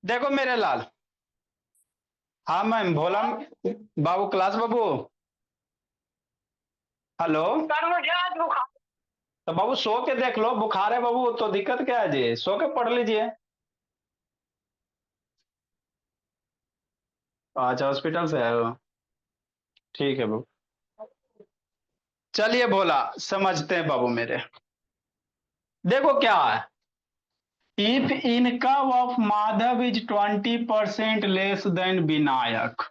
देखो मेरे लाल। हाँ मैम भोला। बाबू क्लास बाबू। हेलो। सर मुझे आज बुखार। तो बाबू सो के देख लो, बुखार है बाबू तो दिक्कत क्या है जी, सो के पढ़ लीजिए। अच्छा हॉस्पिटल से आए हो। ठीक है बाबू। चलिए भोला, समझते हैं बाबू मेरे। देखो क्या है। If income of Madhav is 20% less then Vinayak,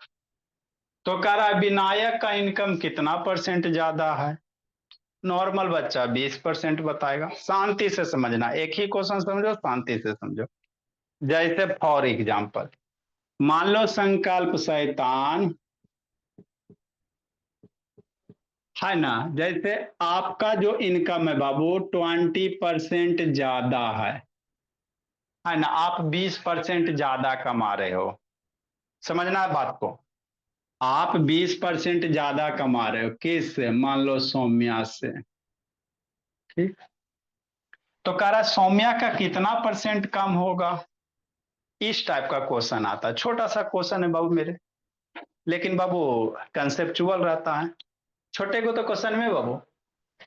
तो कह रहा है विनायक का इनकम कितना परसेंट ज्यादा है। नॉर्मल बच्चा 20% बताएगा। शांति से समझना, एक ही क्वेश्चन समझो, शांति से समझो। जैसे फॉर एग्जाम्पल, मान लो संकल्प शैतान है ना। जैसे आपका जो इनकम है बाबू 20% ज्यादा है ना। आप 20% ज्यादा कमा रहे हो। समझना है बात को। आप 20% ज्यादा कमा रहे हो किससे, मान लो सौम्या से। ठीक। तो कह रहा है सौम्या का कितना परसेंट कम होगा। इस टाइप का क्वेश्चन आता है, छोटा सा क्वेश्चन है बाबू मेरे, लेकिन बाबू कंसेप्चुअल रहता है। छोटे को तो क्वेश्चन में बाबू,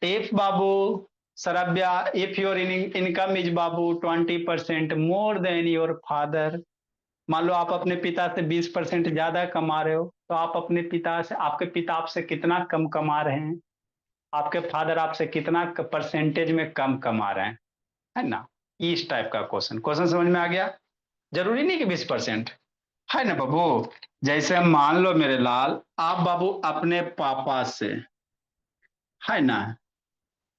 इफ बाबू सरब्या, इफ योर इनकम इज बाबू 20% मोर देन योर फादर। मान लो आप अपने पिता से 20% ज्यादा कमा रहे हो, तो आप अपने पिता से, आपके पिता आपसे कितना कम कमा रहे हैं। आपके फादर आपसे कितना परसेंटेज में कम कमा रहे हैं, है ना। इस टाइप का क्वेश्चन, क्वेश्चन समझ में आ गया। जरूरी नहीं कि 20%, है ना बाबू। जैसे मान लो मेरे लाल, आप बाबू अपने पापा से, है ना,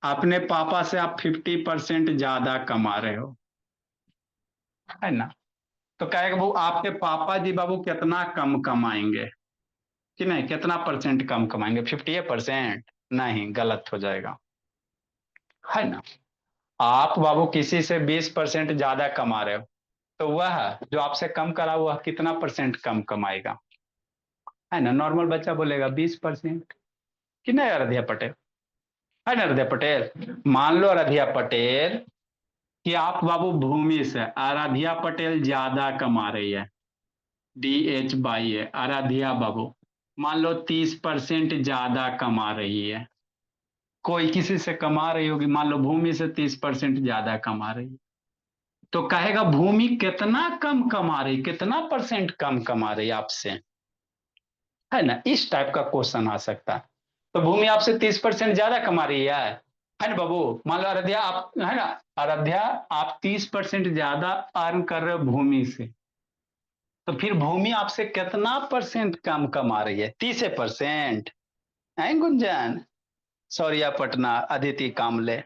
अपने पापा से आप 50% ज्यादा कमा रहे हो, है ना। तो कहेगा बाबू आपके पापा जी बाबू कितना कम कमाएंगे, कि नहीं कितना परसेंट कम कमाएंगे, 50%। नहीं, गलत हो जाएगा, है ना। आप बाबू किसी से 20% ज्यादा कमा रहे हो, तो वह जो आपसे कम करा वह कितना परसेंट कम कमाएगा, है ना। नॉर्मल बच्चा बोलेगा 20%। कि नहीं आराध्या पटेल, है ना आराध्या पटेल। मान लो आराध्या पटेल कि आप बाबू भूमि से, आराध्या पटेल ज्यादा कमा रही है, DH/A आराध्या बाबू मान लो 30% ज्यादा कमा रही है। कोई किसी से कमा रही होगी, मान लो भूमि से 30% ज्यादा कमा रही है, तो कहेगा भूमि कितना कम कमा रही, कितना परसेंट कम कमा रही आपसे, है ना। इस टाइप का क्वेश्चन आ सकता है। तो भूमि आपसे 30% ज्यादा कमा रही है ना बाबू। मान लो आराध्या आप, है ना, आराध्या आप 30% ज्यादा अर्न कर रहे हो भूमि से, तो फिर भूमि आपसे कितना परसेंट कम कमा रही है, 30%। है गुंजन, सौर्या पटना, अदिति कामले,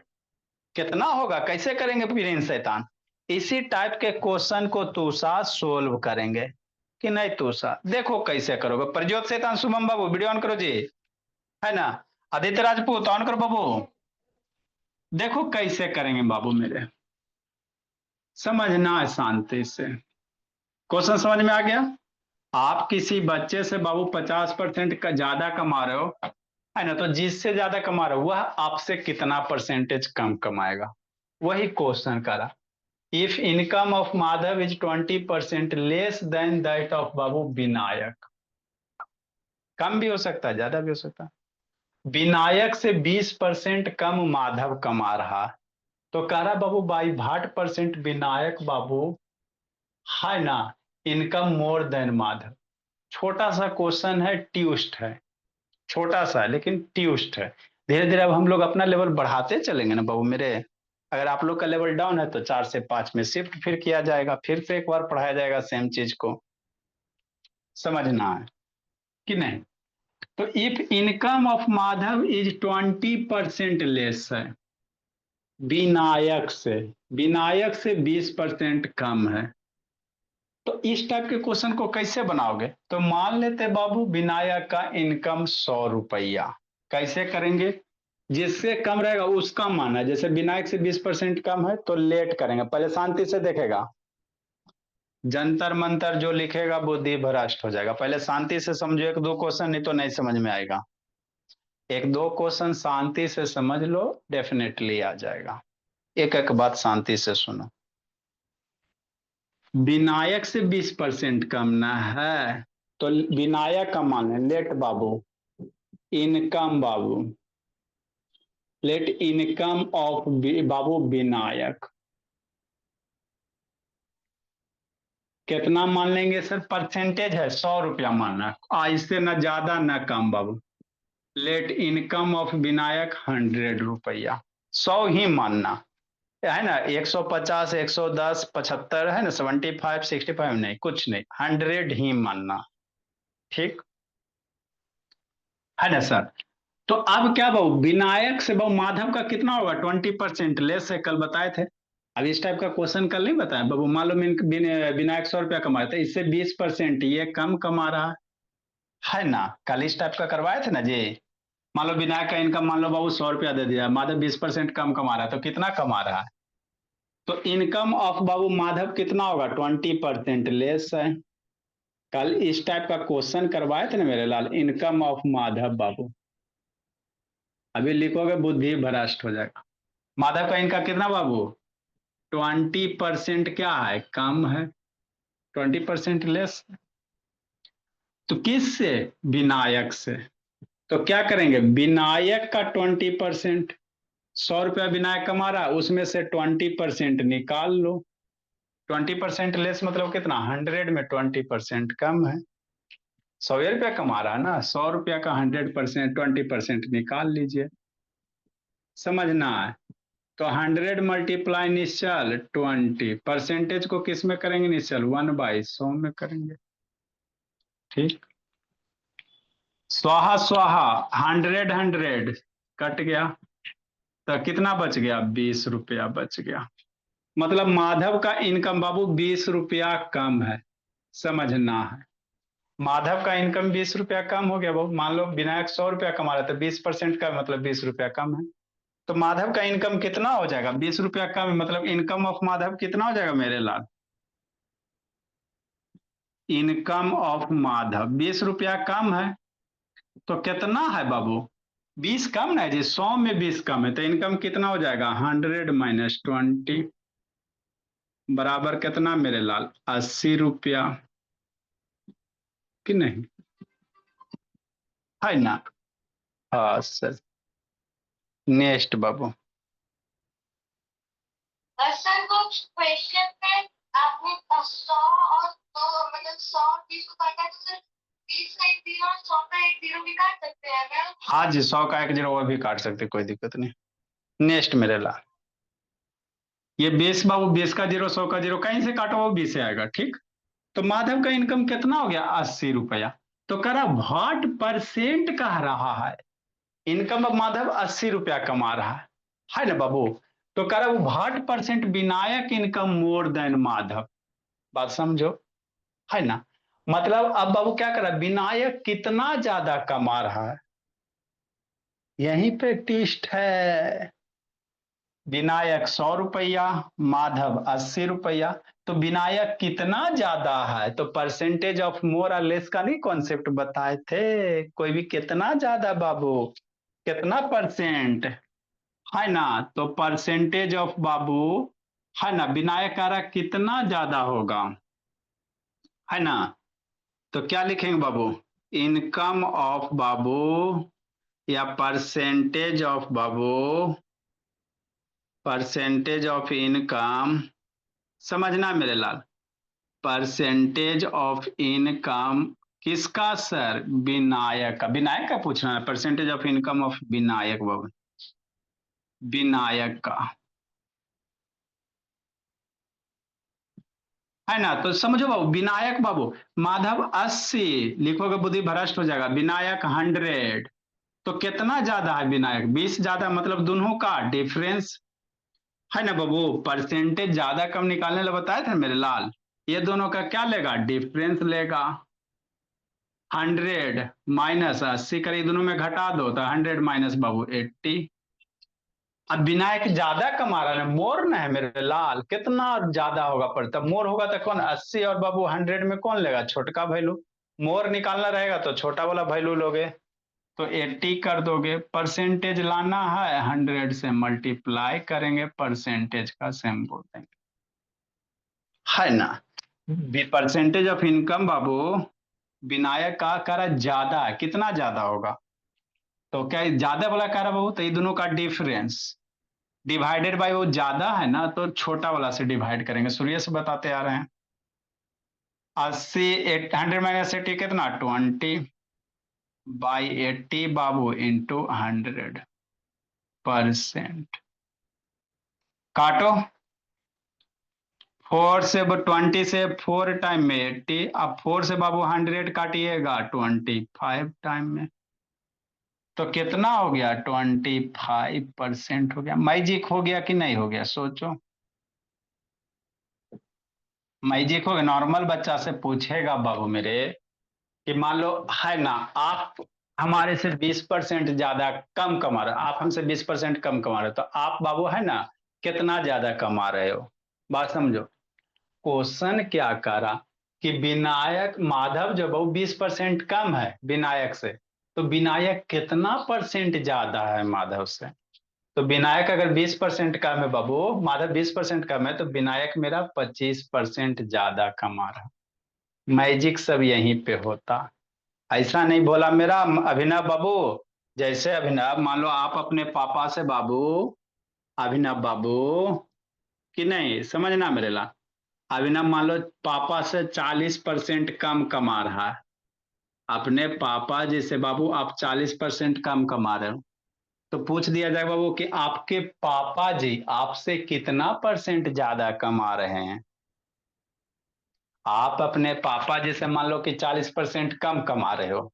कितना होगा, कैसे करेंगे प्रिंस शैतान। इसी टाइप के क्वेश्चन को तूषा सोल्व करेंगे, कि नहीं तूषा। देखो कैसे करोगे, प्रज्योत शैतान, शुभम बाबू वीडियो ऑन करो जी, है ना। आदित्य राजपूत ऑन करो बाबू। देखो कैसे करेंगे बाबू मेरे, समझना है शांति से। क्वेश्चन समझ में आ गया। आप किसी बच्चे से बाबू 50% का ज्यादा कमा रहे हो, है ना, तो जिससे ज्यादा कमा रहे हो वह आपसे कितना परसेंटेज कम कमाएगा, वही क्वेश्चन करा। If income of Madhav is 20% less than that of बाबू विनायक। कम भी हो सकता है, ज्यादा भी हो सकता है। विनायक से 20% कम माधव कमा रहा, तो कह रहा बाबू बाई 60% विनायक बाबू, है ना, इनकम मोर देन माधव। छोटा सा क्वेश्चन है, ट्यूस्ट है, छोटा सा है लेकिन ट्यूस्ट है। धीरे धीरे अब हम लोग अपना लेवल बढ़ाते चलेंगे ना बाबू मेरे। अगर आप लोग का लेवल डाउन है तो 4 से 5 में शिफ्ट फिर किया जाएगा, फिर से एक बार पढ़ाया जाएगा सेम चीज को। समझना है कि नहीं। तो if income of Madhav is 20% less है विनायक से, विनायक से 20% कम है, तो इस टाइप के क्वेश्चन को कैसे बनाओगे। तो मान लेते बाबू विनायक का इनकम 100 रुपया, कैसे करेंगे। जिससे कम रहेगा उसका माना, जैसे विनायक से 20% कम है तो लेट करेंगे, पहले शांति से देखेगा। जंतर मंतर जो लिखेगा बुद्धि भ्रष्ट हो जाएगा। पहले शांति से समझो एक दो क्वेश्चन, नहीं तो नहीं समझ में आएगा। एक दो क्वेश्चन शांति से समझ लो, डेफिनेटली आ जाएगा। एक एक बात शांति से सुनो। विनायक से 20% कम ना है, तो विनायक का मान है लेट बाबू इनकम बाबू, लेट इनकम ऑफ बाबू विनायक कितना मान लेंगे सर? परसेंटेज है 100 रुपया मानना, इससे ना ज्यादा ना कम बाबू। लेट इनकम ऑफ विनायक 100 रुपया, 100 ही मानना है ना। 150 110 75 है ना, 75 65 नहीं, कुछ नहीं, 100 ही मानना। ठीक है ना सर। तो अब क्या बाबू, विनायक से बाबू माधव का कितना होगा? 20% लेस है, कल बताए थे। अब इस टाइप का क्वेश्चन कल नहीं बताया बाबू। मान लो विनायक 100 रुपया कमा रहा था, इससे 20% ये कम कमा रहा है ना। कल इस टाइप का करवाए थे ना जी। मान लो विनायक का इनकम मान लो बाबू 100 रुपया दे दिया, माधव 20% कम कमा रहा है, तो कितना कमा रहा है? तो इनकम ऑफ बाबू माधव कितना होगा? 20% लेस है। कल इस टाइप का क्वेश्चन करवाए थे ना मेरे लाल, इनकम ऑफ माधव बाबू। अभी लिखोगे बुद्धि भ्रष्ट हो जाएगा। माधव का इनकम कितना बाबू? 20% क्या है? कम है, 20% लेस। तो किस से? विनायक से। तो क्या करेंगे, विनायक का 20%, 100 रुपया विनायक कमा रहा है, उसमें से 20% निकाल लो। 20% लेस मतलब कितना? 100 में 20% कम है। 100 रुपया कमा रहा है ना, 100 रुपया का 100% 20% निकाल लीजिए। समझना है। तो 100 × निश्चल 20, परसेंटेज को किस में करेंगे निश्चल? 1/100 में करेंगे। ठीक, स्वाहा स्वाहा, 100 कट गया, तो कितना बच गया? 20 रुपया बच गया। मतलब माधव का इनकम बाबू 20 रुपया कम है। समझना है, माधव का इनकम 20 रुपया कम हो गया बाबू। मान लो विनायक 100 रुपया कमा रहा था, 20% का मतलब 20 रुपया कम है। तो माधव का इनकम कितना हो जाएगा? 20 रुपया कम है, मतलब इनकम ऑफ माधव कितना हो जाएगा मेरे लाल? इनकम ऑफ माधव 20 रुपया कम है, तो कितना है बाबू? 20 कम ना है जी, 100 में 20 कम है, तो इनकम कितना हो जाएगा? 100 - 20 बराबर कितना मेरे लाल? 80 रुपया, कि नहीं? है ना। हाँ सर। नेक्स्ट बाबू। सर वो क्वेश्चन में आपने 100 और 2 मतलब 100 और 20 को काटा है, तो सर 20 का एक जीरो और 100 का एक जीरो भी काट सकते हैं क्या? हाँ जी, 100 का एक जीरो और भी काट सकते, कोई दिक्कत नहीं। नेक्स्ट मेरे लाल, ये 20 बाबू, 20 का जीरो 100 का जीरो कहीं से काटो वो 20 से आएगा। ठीक, तो माधव का इनकम कितना हो गया? 80 रुपया। तो कह रहा व्हाट परसेंट कह रहा है, इनकम ऑफ माधव 80 रुपया कमा रहा है ना बाबू। तो कह रहा what percent Vinayak income more then Madhav. बात समझो, है ना। मतलब अब बाबू क्या कर रहा है, विनायक कितना ज्यादा कमा रहा है, यहीं पे ट्विस्ट है। विनायक 100 रुपया, माधव 80 रुपया, तो विनायक कितना ज्यादा है? तो परसेंटेज ऑफ मोर और लेस का नहीं कॉन्सेप्ट बताए थे, कोई भी कितना ज्यादा बाबू, कितना परसेंट, है ना। तो परसेंटेज ऑफ बाबू, है ना, विनायक का रहा कितना ज्यादा होगा, है ना। तो क्या लिखेंगे बाबू? इनकम ऑफ बाबू या परसेंटेज ऑफ बाबू, परसेंटेज ऑफ इनकम, समझना मेरे लाल, परसेंटेज ऑफ इनकम किसका सर? विनायक का। विनायक का पूछना है, percentage of income of Vinayak बाबू, विनायक का, है ना। तो समझो बाबू, विनायक बाबू माधव 80 लिखोगे बुद्धि भ्रष्ट हो जाएगा, विनायक 100, तो कितना ज्यादा है विनायक? 20 ज्यादा, मतलब दोनों का डिफरेंस, है ना बाबू। परसेंटेज ज्यादा कम निकालने लगे बताए थे मेरे लाल, ये दोनों का क्या लेगा? डिफरेंस लेगा। 100 - 80 करिए, दोनों में घटा दो, तो 100 माइनस बाबू 80। अब विनायक ज्यादा कमा रहा है, मोर ना है मेरे लाल, कितना ज्यादा होगा? पर तब मोर होगा तो कौन 80 और बाबू 100 में कौन लेगा? छोटका वैल्यू। मोर निकालना रहेगा तो छोटा वाला वैल्यू लोगे, तो 80 कर दोगे। परसेंटेज लाना है, 100 से मल्टीप्लाई करेंगे, परसेंटेज का सिंबल देंगे, है ना। परसेंटेज ऑफ इनकम बाबू, विनायक का कह रहा ज्यादा है, कितना ज्यादा होगा? तो क्या ये ज्यादा वाला कह रहा बाबू, तो ये दोनों का डिफरेंस डिवाइडेड बाय, वो ज्यादा है ना तो छोटा वाला से डिवाइड करेंगे, सूर्य से बताते आ रहे हैं। 80, 100 - 80 कितना, 20/80 बाबू इंटू 100%। काटो, 4 से 20 से 4 टाइम में 80, अब 4 से बाबू 100 काटिएगा 25 टाइम में, तो कितना हो गया, 25% हो गया। मैजिक हो गया कि नहीं हो गया, सोचो। मैजिक हो गया। नॉर्मल बच्चा से पूछेगा बाबू मेरे कि मान लो है ना, आप हमारे से 20% ज्यादा कम कमा रहे हो, आप हमसे 20% कम कमा रहे हो, तो आप बाबू है ना कितना ज्यादा कमा रहे हो, बात समझो। क्वेश्चन क्या करा कि विनायक माधव जब वो 20% कम है विनायक से, तो विनायक कितना परसेंट ज्यादा है माधव से। तो विनायक अगर 20% कम है बाबू, माधव 20% कम है, तो विनायक मेरा 25% ज्यादा कमा रहा। मैजिक सब यहीं पे होता। ऐसा नहीं बोला मेरा अभिनव बाबू। जैसे अभिनव मान लो आप अपने पापा से बाबू, अभिनव बाबू कि नहीं समझना मेरे ला, अभिनव मान लो पापा से 40% कम कमा रहा है, अपने पापा जी से बाबू आप 40% कम कमा रहे हो, तो पूछ दिया जाए बाबू कि आपके पापा जी आपसे कितना परसेंट ज्यादा कमा रहे हैं। आप अपने पापा जी से मान लो कि 40% कम कमा रहे हो,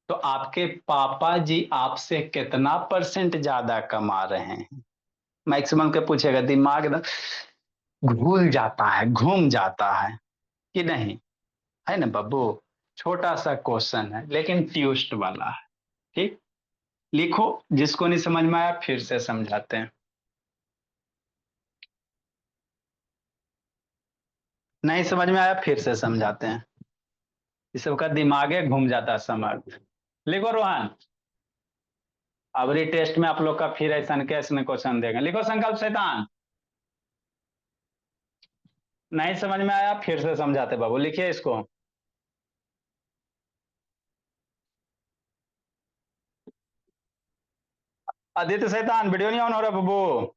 तो आपके पापा जी आपसे कितना परसेंट ज्यादा कमा रहे हैं। मैक्सिमम के पूछेगा, दिमाग एकदम घूल जाता है, घूम जाता है कि नहीं, है ना बाबू। छोटा सा क्वेश्चन है लेकिन ट्विस्ट वाला है। ठीक, लिखो, जिसको नहीं समझ में आया फिर से समझाते हैं। नहीं समझ में आया फिर से समझाते हैं, इस सबका दिमागे घूम जाता है समझ। लिखो रोहन, अबरी टेस्ट में आप लोग का फिर ऐसा कैसे में क्वेश्चन देंगे। लिखो संकल्प शैतान। नहीं समझ में आया फिर से समझाते बाबू, लिखिए इसको। आदित्य शैतान, वीडियो नहीं ऑन हो रहा बाबू।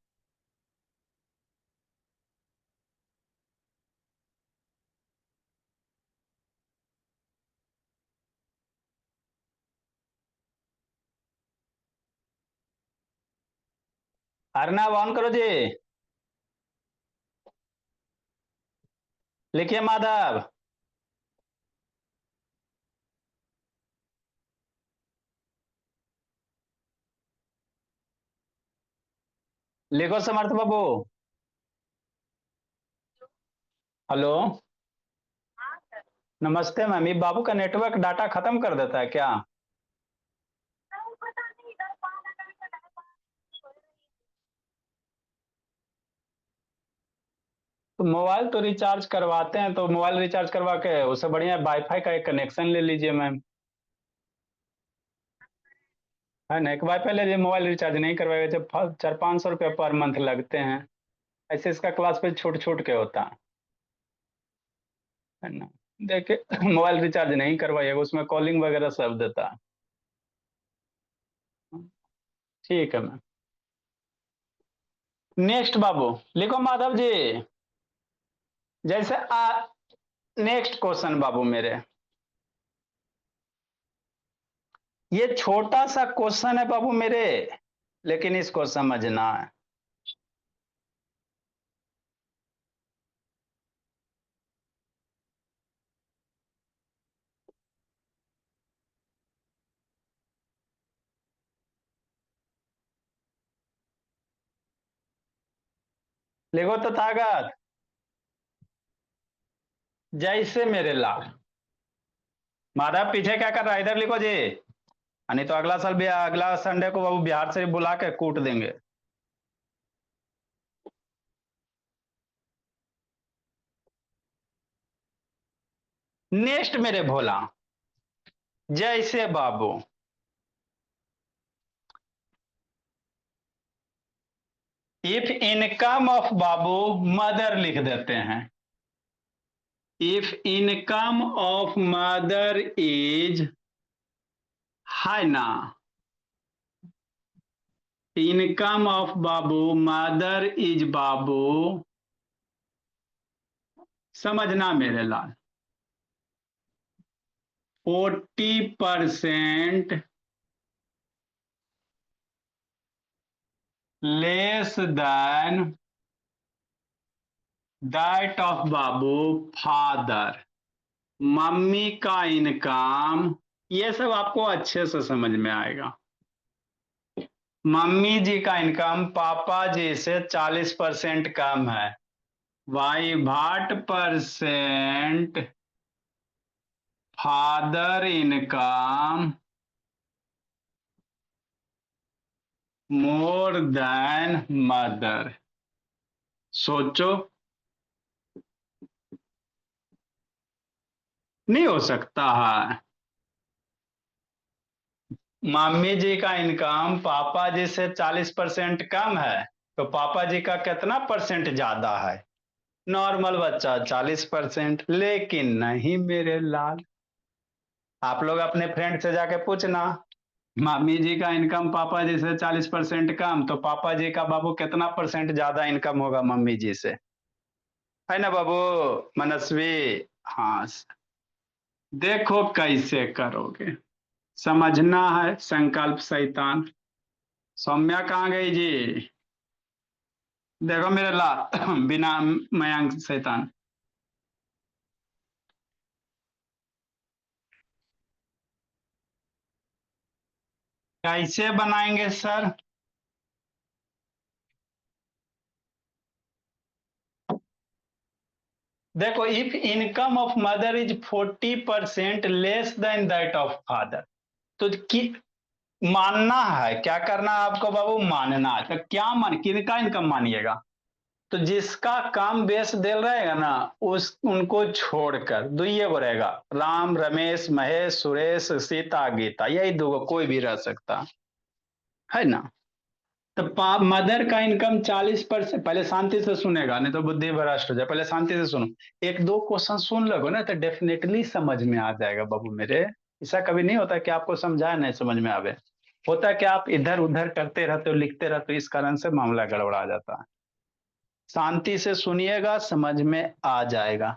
अर्नब ऑन करो जी। लिखिए माधव। लिखो समर्थ बाबू। हेलो, नमस्ते मैम, ये बाबू का नेटवर्क डाटा खत्म कर देता है क्या? तो मोबाइल तो रिचार्ज करवाते हैं, तो मोबाइल रिचार्ज करवा के उससे बढ़िया वाईफाई का एक कनेक्शन ले लीजिए मैम, है ना। एक वाईफाई ले लीजिए, मोबाइल रिचार्ज नहीं करवाएगा, जब 400-500 रुपये पर मंथ लगते हैं। ऐसे इसका क्लास पे छूट छूट के होता है ना। देखिए मोबाइल रिचार्ज नहीं करवाइएगा, उसमें कॉलिंग वगैरह सब देता है। ठीक है मैम। नेक्स्ट बाबू, लिखो माधव जी। जैसे नेक्स्ट क्वेश्चन बाबू मेरे, ये छोटा सा क्वेश्चन है बाबू मेरे, लेकिन इसको समझना है। लिखो तो ताकत। जैसे मेरे लाल, माधव पीछे क्या कर रहा है, इधर लिखो जी। नहीं तो अगला साल भी, अगला संडे को बाबू बिहार से बुला के कूट देंगे। नेक्स्ट मेरे भोला, जैसे बाबू इफ इनकम ऑफ बाबू मदर लिख देते हैं, if income of mother is, है ना, इनकम ऑफ बाबू, मदर इज बाबू, समझना मेरे लाल, 40% less than that of Babu father, mummy का इनकम, ये सब आपको अच्छे से समझ में आएगा। मम्मी जी का इनकम पापा जी से 40% कम है, by what percent father income more than mother. सोचो, नहीं हो सकता है। मम्मी जी का इनकम पापा जी से 40% कम है, तो पापा जी का कितना परसेंट ज्यादा है? नॉर्मल बच्चा 40%। लेकिन नहीं मेरे लाल, आप लोग अपने फ्रेंड से जाके पूछना, मम्मी जी का इनकम पापा जी से 40% कम, तो पापा जी का बाबू कितना परसेंट ज्यादा इनकम होगा मम्मी जी से, है ना बाबू मनस्वी? हाँ, देखो कैसे करोगे, समझना है संकल्प शैतान। सौम्या कहाँ गई जी? देखो मेरे लाल बिना मयंक शैतान। कैसे बनाएंगे सर? देखो, if income of mother is 40% less than that of father, तो कि मानना है, क्या करना है आपको बाबू? मानना है। तो क्या मान, किनका इनकम मानिएगा? तो जिसका काम बेस दे रहेगा ना, उस उनको छोड़कर दुइये को रहेगा, राम रमेश महेश सुरेश सीता गीता, यही दो, कोई भी रह सकता है ना। तो मदर का इनकम 40%, पहले शांति से सुनेगा नहीं तो बुद्धि भ्रष्ट हो जाए, पहले शांति से सुनो। एक दो क्वेश्चन सुन लोगे ना तो डेफिनेटली समझ में आ जाएगा बाबू मेरे। ऐसा कभी नहीं होता कि आपको समझाया नहीं समझ में आवे, होता है कि आप इधर उधर करते रहते हो, लिखते रहते हो, इस कारण से मामला गड़बड़ा जाता है। शांति से सुनिएगा, समझ में आ जाएगा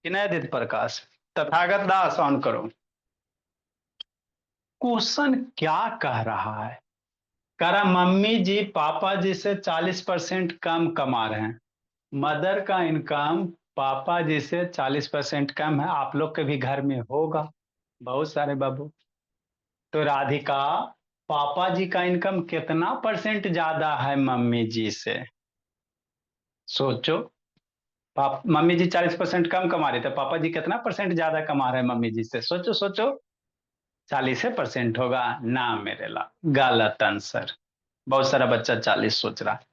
कि नहीं आदित्य प्रकाश? तथागत दास ऑन करो। क्वेश्चन क्या कह रहा है? कह रहा मम्मी जी पापा जी से 40% कम कमा रहे हैं, मदर का इनकम पापा जी से 40% कम है। आप लोग के भी घर में होगा बहुत सारे बाबू। तो राधिका, पापा जी का इनकम कितना परसेंट ज्यादा है मम्मी जी से? सोचो, मम्मी जी 40% कम कमा रहे थे, पापा जी कितना परसेंट ज्यादा कमा रहे हैं मम्मी जी से? सोचो सोचो, 40% होगा ना मेरे ला, गलत आंसर। बहुत सारा बच्चा 40 सोच रहा है।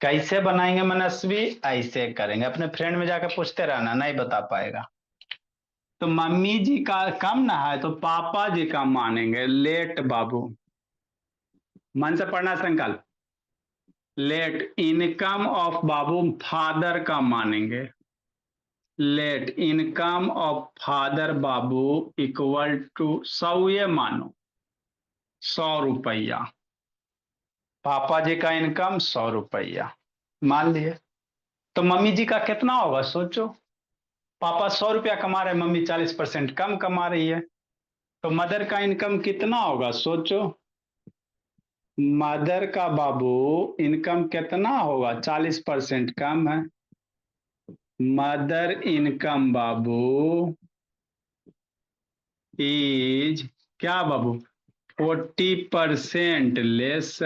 कैसे बनाएंगे मनस्वी? ऐसे करेंगे, अपने फ्रेंड में जाकर पूछते रहना, नहीं बता पाएगा। तो मम्मी जी का कम ना है तो पापा जी का मानेंगे, लेट बाबू, मन से पढ़ना संकल्प। Let income of Babu father का मानेंगे, let income of father Babu equal to 100, ये मानो 100 रुपया, पापा जी का इनकम 100 रुपया मान लिए। तो मम्मी जी का कितना होगा सोचो, पापा 100 रुपया कमा रहे हैं, मम्मी 40% कम कमा रही है, तो मदर का इनकम कितना होगा सोचो। मदर का बाबू इनकम कितना होगा? 40% कम है। मदर इनकम बाबू इज क्या बाबू? 40% लेस,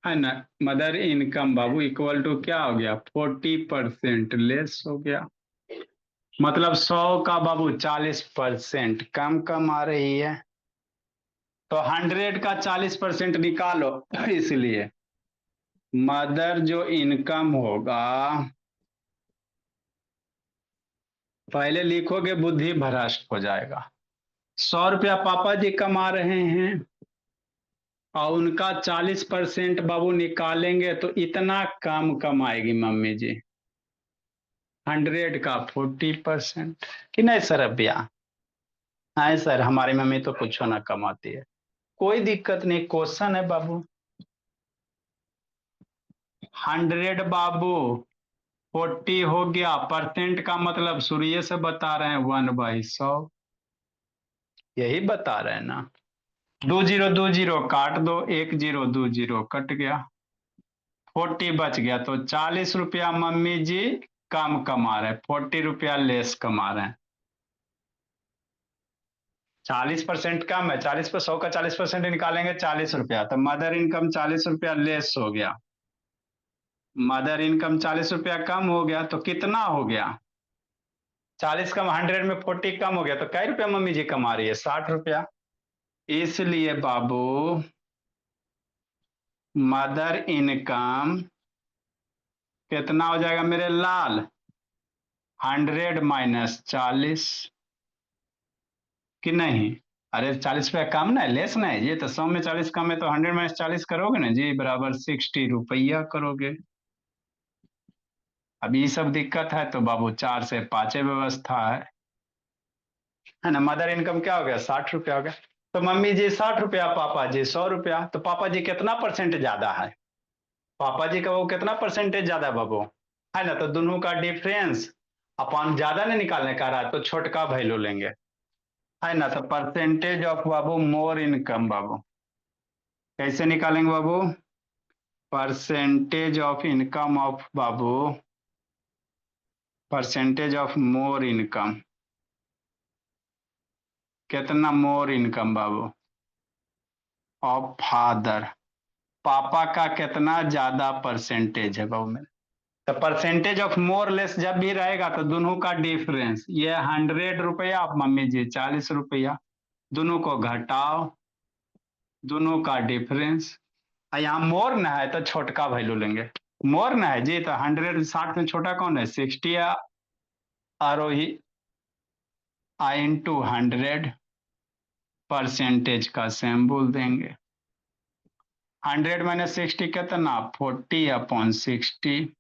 है ना। Mother income Babu equal to क्या हो गया? 40% लेस हो गया। मतलब 100 का बाबू 40% कम कमा रही है, तो 100 का 40% निकालो इसलिए मदर जो इनकम होगा, पहले लिखोगे बुद्धि भ्रष्ट हो जाएगा। 100 रुपया पापा जी कमा रहे हैं और उनका 40% बाबू निकालेंगे तो इतना कम कमाएगी मम्मी जी। 100 का 40%। कि नहीं सर अभ्या? हाँ सर, हमारी मम्मी तो कुछ ना कमाती है। कोई दिक्कत नहीं, क्वेश्चन है बाबू। 100 बाबू, 40 हो गया, परसेंट का मतलब सूर्य से बता रहे हैं 1/100। यही बता रहे हैं ना। 2 0 2 0 काट दो, 1 0 2 0 कट गया, 40 बच गया। तो 40 रुपया मम्मी जी कम कमा रहे हैं, 40 रुपया लेस कमा रहे हैं। 40% कम है, 40 पे 100 का 40% निकालेंगे 40 रुपया, तो मदर इनकम 40 रुपया लेस हो गया। मदर इनकम 40 रुपया कम हो गया, तो कितना हो गया? 40 कम 100 में 40 कम हो गया, तो कै रुपया मम्मी जी कमा रही है? 60 रुपया। इसलिए बाबू मदर इनकम कितना हो जाएगा मेरे लाल? 100 - 40 कि नहीं? अरे 40 रुपया कम ना है, लेस ना है ये तो। 100 में 40 कम है, तो 100 - 40 करोगे ना जी, बराबर 60 रुपया करोगे। अब ये सब दिक्कत है तो बाबू 4 से 5 व्यवस्था है ना। मदर इनकम क्या हो गया? 60 रुपया हो गया। तो मम्मी जी 60 रुपया, पापा जी 100 रुपया, तो पापा जी कितना परसेंट ज्यादा है? पापा जी का वो कितना परसेंटेज ज्यादा है बाबू? है ना, तो दोनों का डिफरेंस अपन ज्यादा नहीं निकालने का रहा, तो छोटका वैल्यू लेंगे। है ना, तो परसेंटेज ऑफ बाबू मोर इनकम बाबू कैसे निकालेंगे बाबू? परसेंटेज ऑफ इनकम ऑफ बाबू, परसेंटेज ऑफ मोर इनकम। कितना मोर इनकम बाबू? Of father. पापा का कितना ज्यादा परसेंटेज है बाबू मेरे? तो परसेंटेज ऑफ मोर लेस जब भी रहेगा तो दोनों का डिफरेंस, ये 100 रुपया, आप मम्मी जी 40 रुपया, दोनों को घटाओ, दोनों का डिफरेंस। यहाँ मोर ना है तो छोटका वैल्यू लेंगे। मोर ना है जी, तो 100 60 में छोटा कौन है? 60 आरोही आई इंटू 100, परसेंटेज का सेम बोल देंगे। 100 - 60 कितना? 40/60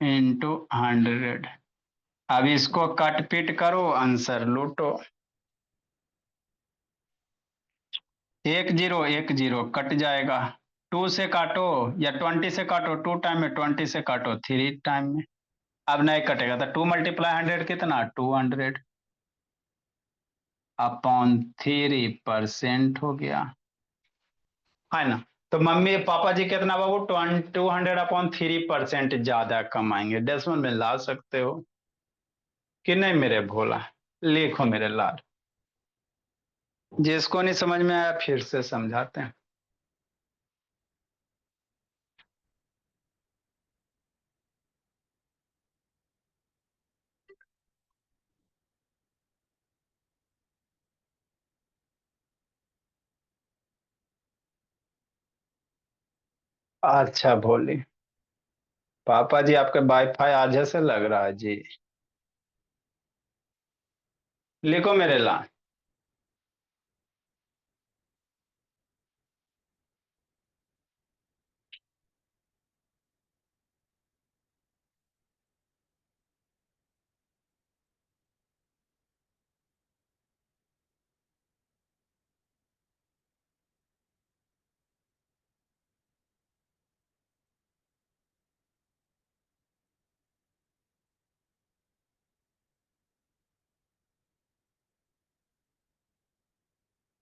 इंटू 100। अब इसको कट पिट करो, आंसर लूटो। 1 0 1 0 कट जाएगा। 2 से काटो या 20 से काटो, 2 टाइम में, 20 से काटो 3 टाइम में। अब नहीं कटेगा, तो 2 × 100 कितना? 200 अपॉन 3% हो गया। है ना, तो मम्मी पापा जी कितना बाबू? 200/3% ज्यादा कमाएंगे। डेसिमल में ला सकते हो कि नहीं मेरे भोला? लिखो मेरे लाल। जिसको नहीं समझ में आया फिर से समझाते हैं। अच्छा भोली, पापा जी आपके वाईफाई आधे से लग रहा है जी। लिखो मेरे लाल।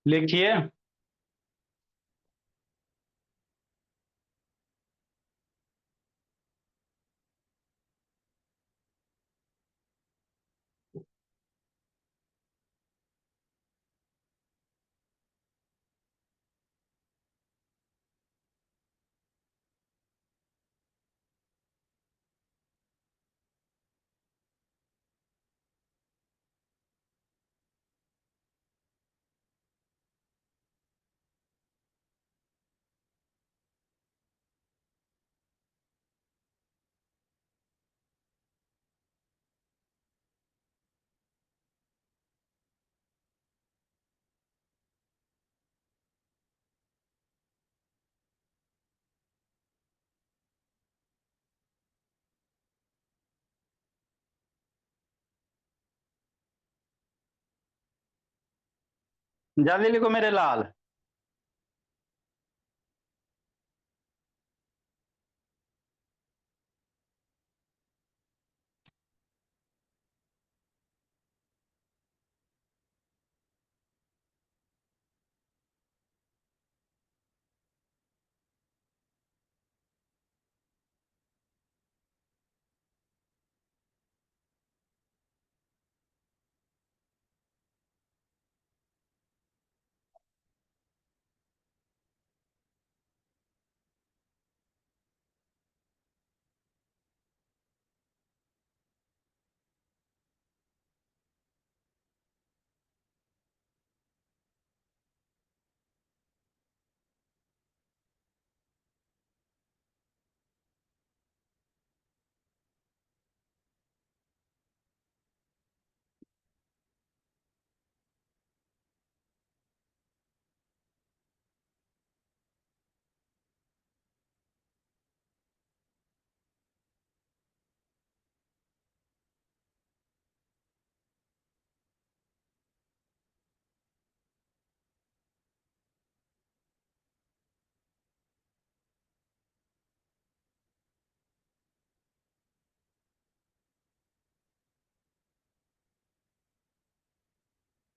लिखिए। जल्दी लिखो मेरे लाल।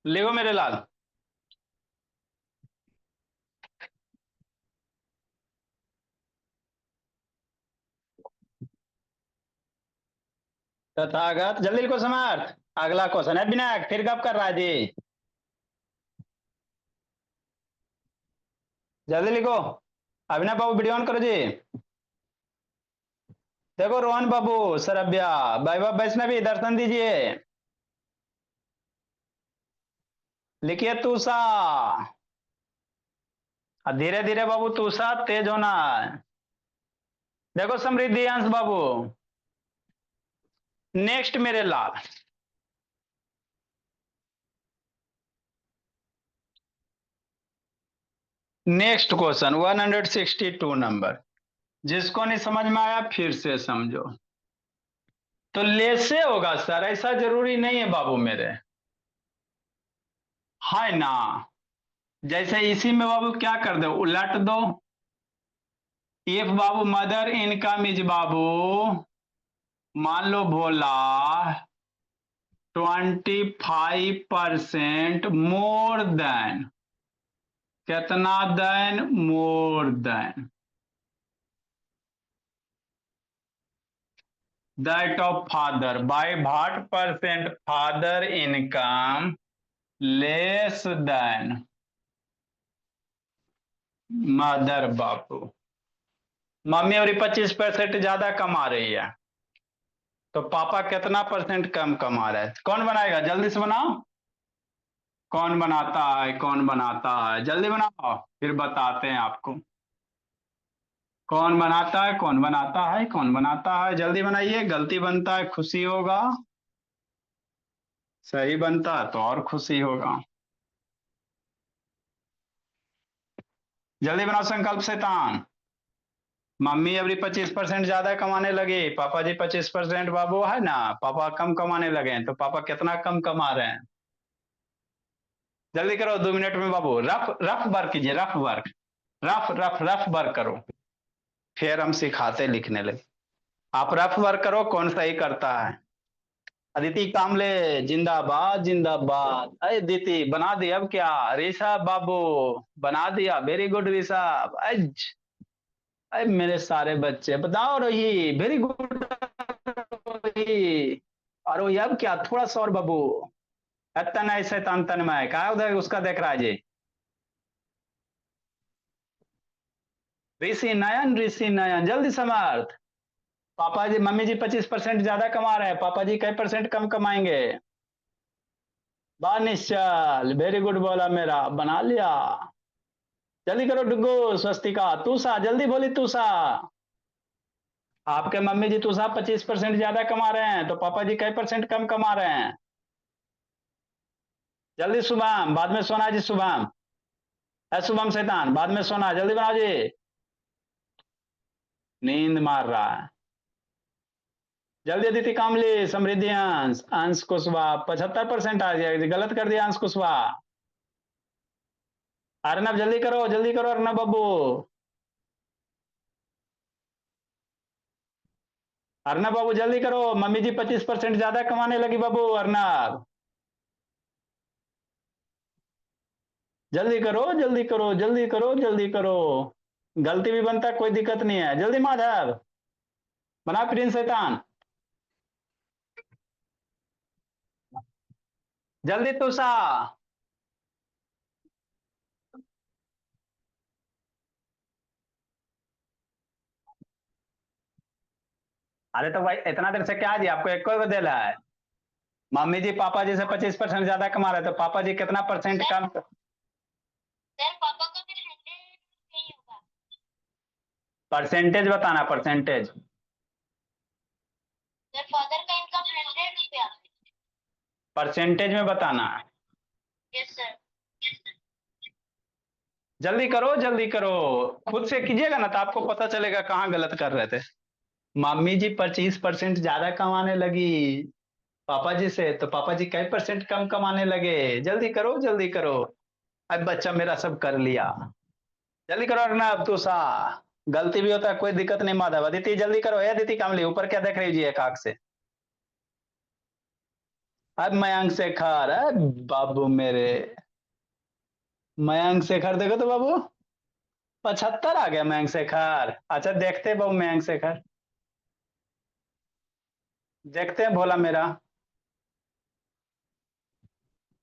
लिखो मेरे लाल। तथागत जल्दी लिखो समर्थ। अगला क्वेश्चन है विनायक, फिर कब कर रहा है जी? जल्दी लिखो। अभिनव बाबू वीडियो ऑन करो जी। देखो रोहन बाबू, सरभ्या, वैभव वैष्णवी दर्शन दीजिए। लिखिए तूषा। धीरे धीरे बाबू, तूषा तेज होना है। देखो समृद्धि अंश बाबू। नेक्स्ट मेरे लाल। Next question 162 number. जिसको नहीं समझ में आया फिर से समझो। तो ले से होगा सर, ऐसा जरूरी नहीं है बाबू मेरे, है ना। जैसे इसी में बाबू क्या कर दो, उलट दो। इफ बाबू मदर इनकम इज बाबू, मान लो भोला 25% मोर देन, कितना than, more than that of father, by what percent father income less than mother बाबू। मम्मी अभी 25% ज्यादा कमा रही है, तो पापा कितना परसेंट कम कमा रहे हैं? कौन बनाएगा, जल्दी से बनाओ। कौन बनाता है, कौन बनाता है, जल्दी बनाओ, फिर बताते हैं आपको। कौन बनाता है, कौन बनाता है, कौन बनाता है, जल्दी बनाइए। गलती बनता है खुशी होगा, सही बनता है तो और खुशी होगा। जल्दी बनाओ संकल्प शैतान। मम्मी अभी 25% ज्यादा कमाने लगी, पापा जी 25% बाबू, है ना, पापा कम कमाने लगे हैं, तो पापा कितना कम कमा रहे हैं? जल्दी करो, 2 मिनट में बाबू। रफ रफ वर्क कीजिए, rough work, rough rough rough work करो, फिर हम सिखाते लिखने लगे। आप रफ वर्क करो, कौन सही करता है। अदिति कामले जिंदाबाद जिंदाबाद। अरे दीदी बना दी, अब क्या? ऋषभ बाबू बना दिया, वेरी गुड ऋषभ। अज अरे मेरे सारे बच्चे बताओ, रोही वेरी गुड रोही। और रोही अब क्या, थोड़ा सा और बाबू। तन शैतान तन्मय कहा उधर, उसका देख रहा है जी। ऋषि नयन जल्दी समर्थ। पापा जी मम्मी जी 25% ज्यादा कमा रहे हैं, पापा जी कई परसेंट कम कमाएंगे? निश्चल वेरी गुड बोला मेरा, बना लिया। जल्दी करो डुगू, स्वस्तिका, तूषा जल्दी बोली तूषा। आपके मम्मी जी तूषा 25% ज्यादा कमा रहे हैं, तो पापा जी कई परसेंट कम कमा रहे हैं? जल्दी शुभम, बाद में सोना जी, शुभम है, शुभम शैतान, बाद में सोना, जल्दी बनाओ जी। नींद मार रहा है। जल्दी अदिति कामली, समृद्धि अंश, अंश कुशवाहा 75% आ गया, गलत कर दिया अंश कुशवाहा। अर्नब जल्दी करो अर्नब बाबू। अर्नब बाबू जल्दी करो, मम्मी जी 25% ज्यादा कमाने लगी बाबू। अर्नब जल्दी करो जल्दी करो जल्दी करो जल्दी करो। गलती भी बनता है, कोई दिक्कत नहीं है, जल्दी माधव बना प्रिंस शैतान। जल्दी तुषा। अरे तो भाई इतना देर से क्या दिया आपको, एक को दे रहा है। मम्मी जी पापा जी से 25% ज्यादा कमा रहे, तो पापा जी कितना परसेंट कम। सर पापा का फिर 100 नहीं होगा। परसेंटेज बताना, परसेंटेज। सर फादर का इनकम 100 रुपया। परसेंटेज में बताना है। Yes sir. जल्दी करो, खुद से कीजिएगा ना तो आपको पता चलेगा कहाँ गलत कर रहे थे। मम्मी जी 25% ज्यादा कमाने लगी पापा जी से, तो पापा जी कई परसेंट कम कमाने लगे। जल्दी करो जल्दी करो। अब बच्चा मेरा सब कर लिया। जल्दी करो ना अब तो सा। गलती भी होता है, कोई दिक्कत नहीं माधव। अदिति जल्दी करो, है अदिति कामली, ऊपर क्या देख रही जी एक आंख से। अब मयंक शेखर, बाबू मेरे मयंक शेखर देखो तो बाबू 75 आ गया मयंक शेखर। अच्छा देखते हैं बाबू मयंक शेखर, देखते हैं भोला मेरा।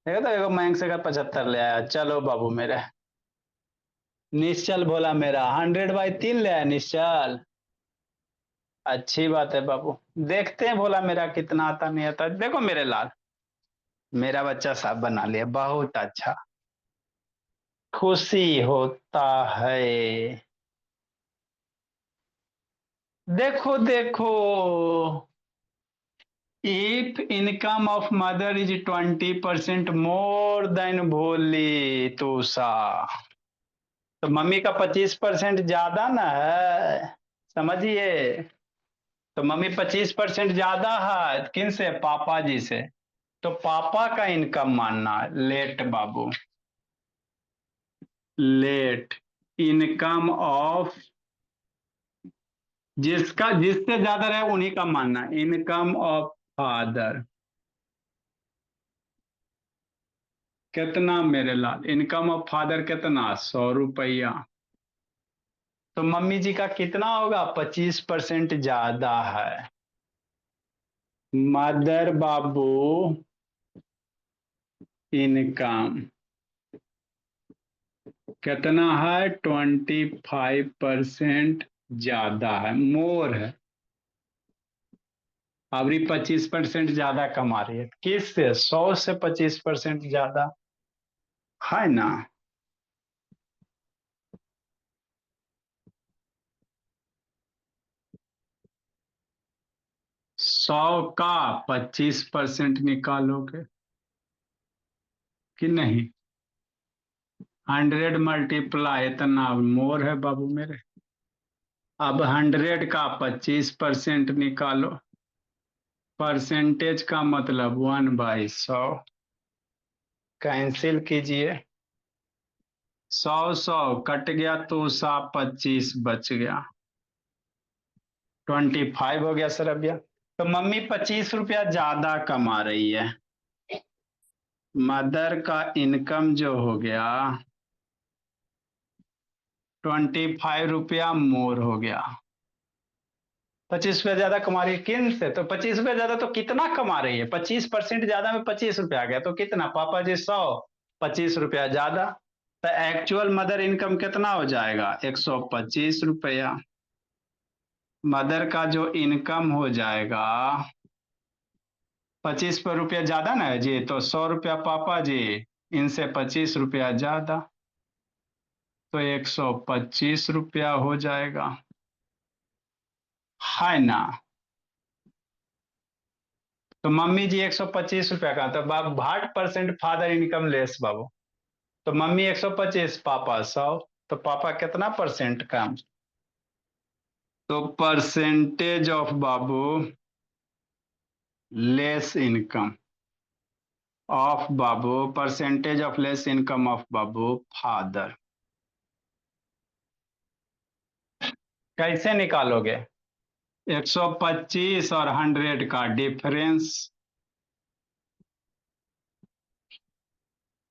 देखो तो देखो मयंक शेखर 75 ले आया, चलो बाबू मेरे। निश्चल भोला मेरा 100/3 ले आया निश्चल। अच्छी बात है बाबू। देखते हैं भोला मेरा कितना आता नहीं आता। देखो मेरे लाल, मेरा बच्चा साहब बना लिया, बहुत अच्छा। खुशी होता है। देखो देखो, if income of mother is 20% more then भोली तूषा, तो मम्मी का 25% ज्यादा ना है, समझिए। तो मम्मी 25% ज्यादा है किन से, पापा जी से। तो पापा का इनकम मानना है, let Babu, let income of, जिसका जिससे ज्यादा रहे उन्हीं का मानना, इनकम ऑफ फादर। कितना मेरे लाल, इनकम ऑफ फादर कितना, 100 रुपया। तो मम्मी जी का कितना होगा, 25% ज्यादा है। मदर बाबू इनकम कितना है, 25% ज्यादा है, मोर है। अभी 25% ज्यादा कमा रही है, किससे, 100 से 25% ज्यादा, है ना। 100 का 25% निकालोगे कि नहीं, 100 इतना मोर है बाबू मेरे। अब 100 का 25% निकालो, परसेंटेज का मतलब 1/100, कैंसिल कीजिए। 100 कट गया तो सा 25 बच गया, 25 हो गया सर अभ्या। तो मम्मी 25 रुपया ज्यादा कमा रही है, मदर का इनकम जो हो गया 25 रुपया मोर हो गया। 25 रुपया ज्यादा कमा रही है किन से, तो 25 रुपया ज्यादा तो कितना कमा रही है, 25% ज्यादा में 25 रुपया आ गया, तो कितना पापा जी 100, 25 रुपया ज्यादा। तो एक्चुअल मदर इनकम कितना हो जाएगा, 125 रुपया। मदर का जो इनकम हो जाएगा 25 रुपया ज्यादा ना है जी, तो 100 रुपया पापा जी, इनसे 25 रुपया ज्यादा, तो 125 रुपया हो जाएगा, है ना। तो मम्मी जी 125 रुपया का, तो बाप 60% फादर इनकम लेस बाबू। तो मम्मी 125, पापा 100, तो पापा कितना परसेंट कम। तो percentage of Babu less income of बाबू, percentage of less income of Babu father, कैसे निकालोगे? 125 और 100 का डिफरेंस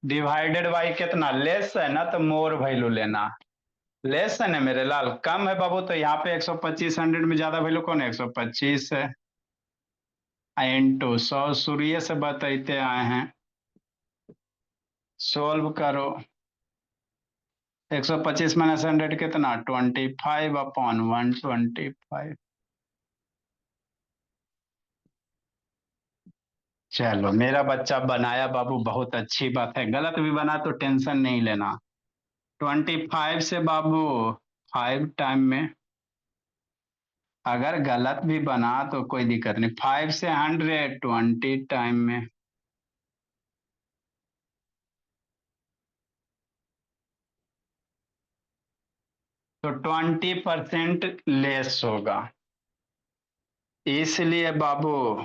डिवाइडेड बाई कितना, लेस है ना तो मोर वैल्यू लेना। लेस है ना मेरे लाल, कम है बाबू, तो यहाँ पे 125 100 में ज्यादा वैल्यू कौन है, 125 है। इंटू 100 सूर्य से बताते आए हैं, सोल्व करो। 125 माइनस 100 कितना, 25/125। चलो मेरा बच्चा बनाया बाबू, बहुत अच्छी बात है। गलत भी बना तो टेंशन नहीं लेना। 25 से बाबू 5 टाइम में, अगर गलत भी बना तो कोई दिक्कत नहीं। 5 से 100 20 टाइम में, तो 20% लेस होगा। इसलिए बाबू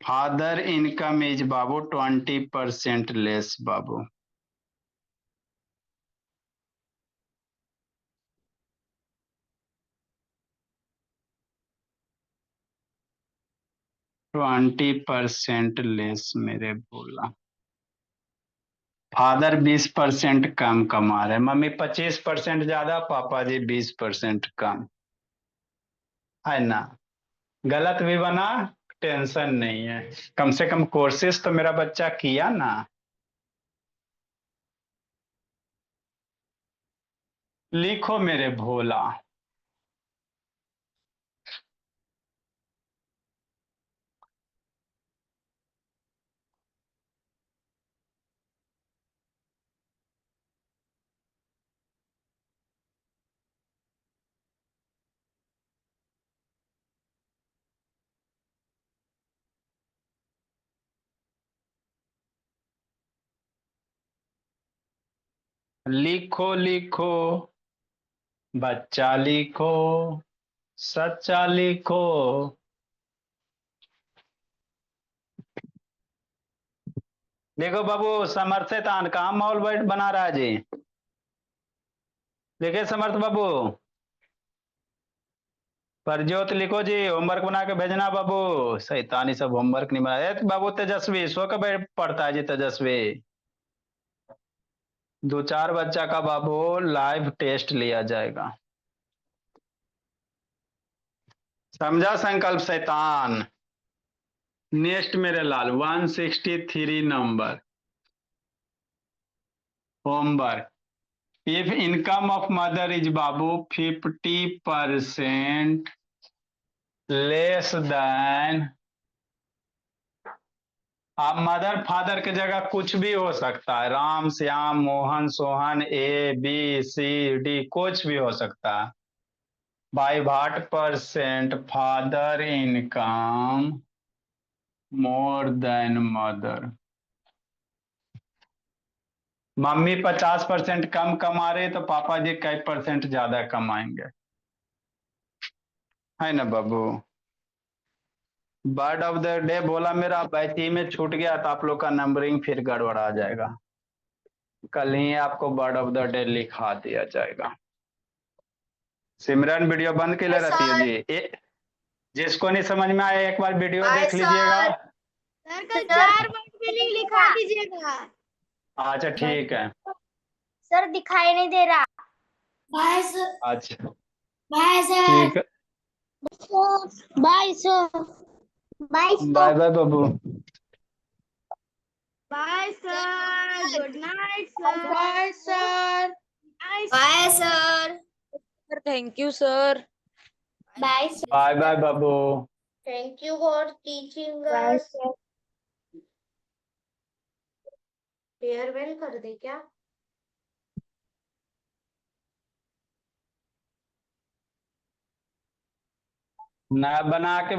फादर इनकम इज बाबू 20% लेस बाबू। ट्वेंटी परसेंट लेस मेरे बोला। फादर 20% कम कमा रहे, मम्मी 25% ज्यादा, पापा जी 20% कम, है ना। गलत भी बना टेंशन नहीं है, कम से कम कोशिश तो मेरा बच्चा किया ना। लिखो मेरे भोला। लिखो लिखो बच्चा लिखो, सच्चा लिखो। देखो बाबू, समर्थ से तान कहाँ माहौल बना रहा है जी। देखिए समर्थ बाबू, परजोत लिखो जी, होमवर्क बना के भेजना बाबू। शैतानी सब होमवर्क नहीं बनाया बाबू। तेजस्वी सो के पढ़ता है जी तेजस्वी। दो चार बच्चा का बाबू लाइव टेस्ट लिया जाएगा, समझा संकल्प शैतान। नेक्स्ट मेरे लाल 163 number, homework. If income of mother is Babu 50% less than, आप मदर फादर की जगह कुछ भी हो सकता है, राम श्याम मोहन सोहन, ABCD कुछ भी हो सकता है। By what percent father income more than mother. Mummy 50% कम कमा रहे तो पापा जी कई परसेंट ज्यादा कमाएंगे, है ना बाबू। बर्ड ऑफ द डे बोला मेरा, बैठी में छूट गया तो आप लोग का नंबरिंग फिर गड़बड़ा जाएगा। कल ही आपको बर्ड ऑफ द डे लिखा दिया जाएगा। सिमरन वीडियो बंद के लिए रहती है सर। जी। जिसको नहीं समझ में आया एक बार वीडियो बाय देख लीजिएगा। सर। सर कल सर 4 वर्ड स्पेलिंग लिखा दीजिएगा। अच्छा ठीक है। सर दिखाई नहीं दे रहा। Bye sir. अच्छा बाय सर। ठीक है, bye sir. Bye bye sir. Bye Babu. Bye sir. Good night sir. Bye sir. Bye bye sir. Sir thank you sir. Bye bye sir. Bye Babu. Thank you for teaching by us. Sir. Farewell कर दे क्या? नया बना के